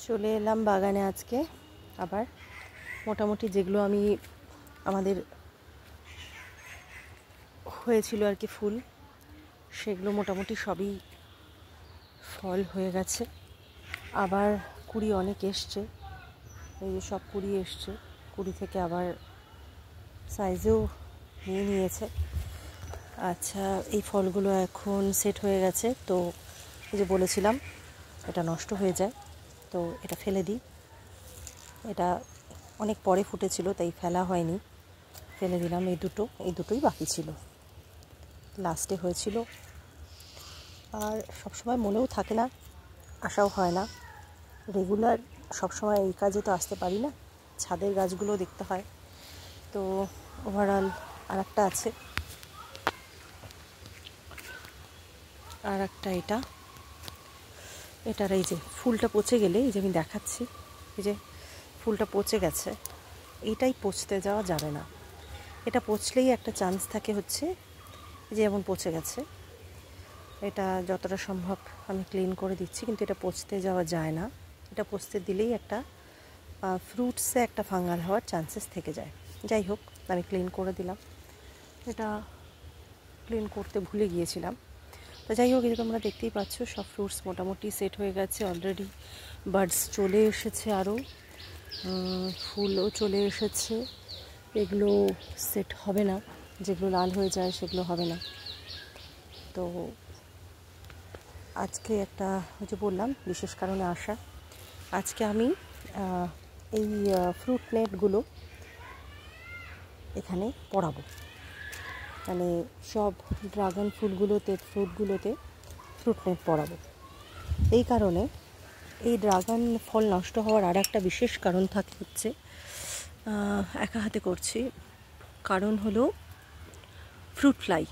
চলে এলাম বাগানে আজকে আবার। মোটামুটি যেগুলো আমাদের হয়েছিল আর কি ফুল, সেগুলো মোটামুটি সবই ফল হয়ে গেছে। আবার কুড়ি অনেক এসছে, এই যে সব কুড়ি এসছে, কুড়ি থেকে আবার সাইজেও নিয়েছে। আচ্ছা, এই ফলগুলো এখন সেট হয়ে গেছে, তো এই যে বলেছিলাম এটা নষ্ট হয়ে যায়, তো এটা ফেলে দিই। এটা অনেক পরে ফুটেছিল, তাই ফেলা হয়নি, ফেলে দিলাম। এই দুটোই বাকি ছিল, লাস্টে হয়েছিল। আর সবসময় মনেও থাকে না, আসাও হয় না রেগুলার। সবসময় এই কাজে তো আসতে পারি না, ছাদের গাছগুলো দেখতে হয়। তো ওভারঅল আর একটা আছে, আর একটা এটার এই যে ফুলটা পচে গেলে, এই যে আমি দেখাচ্ছি, এই যে ফুলটা পচে গেছে, এইটাই পচতে যাওয়া যাবে না। এটা পচলেই একটা চান্স থাকে হচ্ছে যে এমন পচে গেছে, এটা যতটা সম্ভব আমি ক্লিন করে দিচ্ছি, কিন্তু এটা পচতে যাওয়া যায় না। এটা পচতে দিলেই একটা ফ্রুটসে একটা ফাঙ্গাল হওয়ার চান্সেস থেকে যায়। যাই হোক, আমি ক্লিন করে দিলাম, এটা ক্লিন করতে ভুলে গিয়েছিলাম। তো যাই হোক, এই যে তোমরা দেখতেই পাচ্ছ সব ফ্রুটস মোটামুটি সেট হয়ে গেছে অলরেডি। বার্ডস চলে এসেছে, আরও ফুলও চলে এসেছে। এগুলো সেট হবে না, যেগুলো লাল হয়ে যায় সেগুলো হবে না। তো আজকে একটা, ওই যে বললাম বিশেষ কারণে আসা, আজকে আমি এই ফ্রুট নেটগুলো এখানে পরাবো, মানে সব ড্রাগন ফ্রুটগুলোতে ফ্রুট নেট পরাবো। এই কারণে এই ড্রাগন ফল নষ্ট হওয়ার আর একটা বিশেষ কারণ থাকে হচ্ছে, একা হাতে করছি, কারণ হলো ফ্রুট ফ্লাই।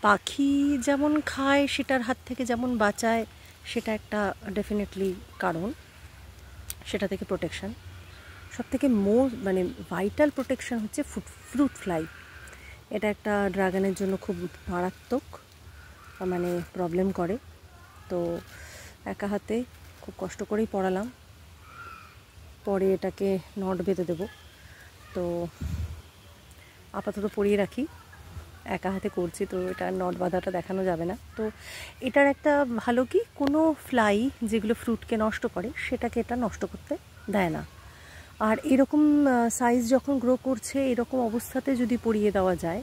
পাখি যেমন খায়, সেটার হাত থেকে যেমন বাঁচায়, সেটা একটা ডেফিনেটলি কারণ, সেটা থেকে প্রোটেকশান। সব থেকে মানে ভাইটাল প্রোটেকশান হচ্ছে ফ্রুট ফ্লাই। এটা একটা ড্রাগনের জন্য খুব মারাত্মক, মানে প্রবলেম করে। তো একা হাতে খুব কষ্ট করেই পড়ালাম, পরে এটাকে নট বেঁধে দেবো। তো আপাতত পরিয়ে রাখি, একা হাতে করছি, তো এটা নট বাঁধাটা দেখানো যাবে না। তো এটার একটা ভালো কি, কোনো ফ্লাই যেগুলো ফ্রুটকে নষ্ট করে সেটাকে এটা নষ্ট করতে দেয় না। আর এরকম সাইজ যখন গ্রো করছে, এরকম অবস্থাতে যদি পরিয়ে দেওয়া যায়,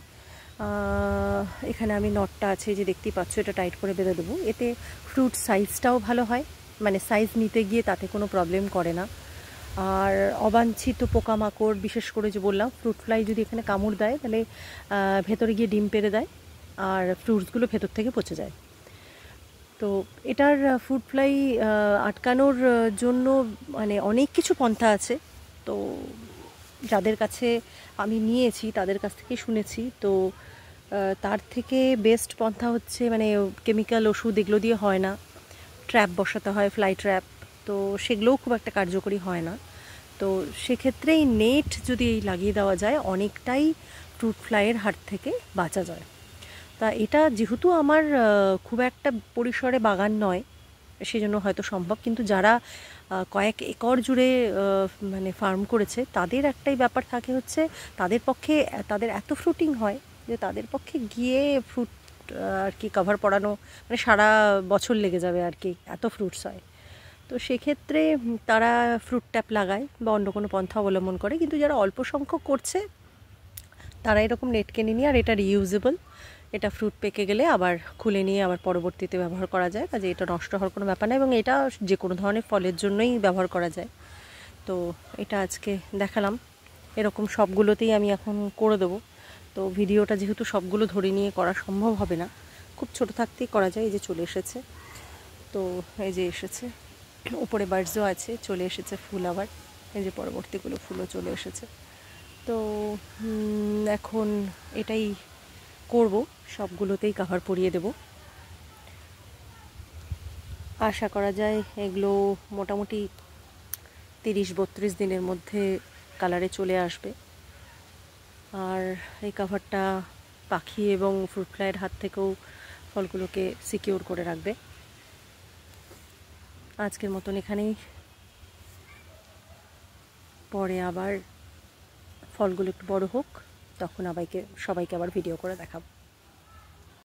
এখানে আমি নটটা আছে যে দেখতেই পাচ্ছ, এটা টাইট করে বেঁধে দেবো। এতে ফ্রুট সাইজটাও ভালো হয়, মানে সাইজ নিতে গিয়ে তাতে কোনো প্রবলেম করে না। আর অবাঞ্ছিত পোকামাকড়, বিশেষ করে যে বললাম ফ্রুট ফ্লাই যদি এখানে কামড় দেয়, তাহলে ভেতরে গিয়ে ডিম পেড়ে দেয় আর ফ্রুটসগুলো ভেতর থেকে পচে যায়। তো এটার ফ্রুট ফ্লাই আটকানোর জন্য মানে অনেক কিছু পন্থা আছে। তো যাদের কাছে আমি নিয়েছি তাদের কাছ থেকে শুনেছি, তো তার থেকে বেস্ট পন্থা হচ্ছে, মানে কেমিক্যাল ওষুধ এগুলো দিয়ে হয় না, ট্র্যাপ বসাতে হয়, ফ্লাই ট্র্যাপ, তো সেগুলোও খুব একটা কার্যকরী হয় না। তো সেক্ষেত্রে এই নেট যদি লাগিয়ে দেওয়া যায়, অনেকটাই ফ্রুট ফ্লাইয়ের হাত থেকে বাঁচা যায়। তা এটা যেহেতু আমার খুব একটা পরিসরে বাগান নয়, সেজন্য হয়তো সম্ভব, কিন্তু যারা কয়েক একর জুড়ে মানে ফার্ম করেছে, তাদের একটাই ব্যাপার থাকে হচ্ছে, তাদের পক্ষে তাদের এত ফ্রুটিং হয় যে তাদের পক্ষে গিয়ে ফ্রুট আর কি কভার পড়ানো মানে সারা বছর লেগে যাবে আর কি, এত ফ্রুটস হয়। তো সেক্ষেত্রে তারা ফ্রুট ট্যাপ লাগায় বা অন্য কোনো পন্থা অবলম্বন করে, কিন্তু যারা অল্প সংখ্যক করছে তারা এরকম নেট কিনে নিয়ে, আর এটা রিইউজেবল, এটা ফ্রুট পেকে গেলে আবার খুলে নিয়ে আবার পরবর্তীতে ব্যবহার করা যায়, কাজে এটা নষ্ট হওয়ার কোনো ব্যাপার না, এবং এটা যে কোনো ধরনের ফলের জন্যই ব্যবহার করা যায়। তো এটা আজকে দেখালাম, এরকম সবগুলোতেই আমি এখন করে দেবো। তো ভিডিওটা যেহেতু সবগুলো ধরে নিয়ে করা সম্ভব হবে না, খুব ছোট থাকতেই করা যায়। এই যে চলে এসেছে, তো এই যে এসেছে, উপরে বার্ডসও আছে, চলে এসেছে ফুল, আবার এই যে পরবর্তীগুলো ফুলও চলে এসেছে। তো এখন এটাই করব, সবগুলোতেই কভার পরিয়ে দেব। আশা করা যায় এগুলো মোটামুটি 30-32 দিনের মধ্যে কালারে চলে আসবে, আর এই কভারটা পাখি এবং ফ্রুট ফ্লাইয়ের হাত থেকেও ফলগুলোকে সিকিউর করে রাখবে। আজকের মতন এখানেই, পরে আবার ফলগুলো একটু বড় হোক, তখন সবাইকে আবার ভিডিও করে দেখাবো।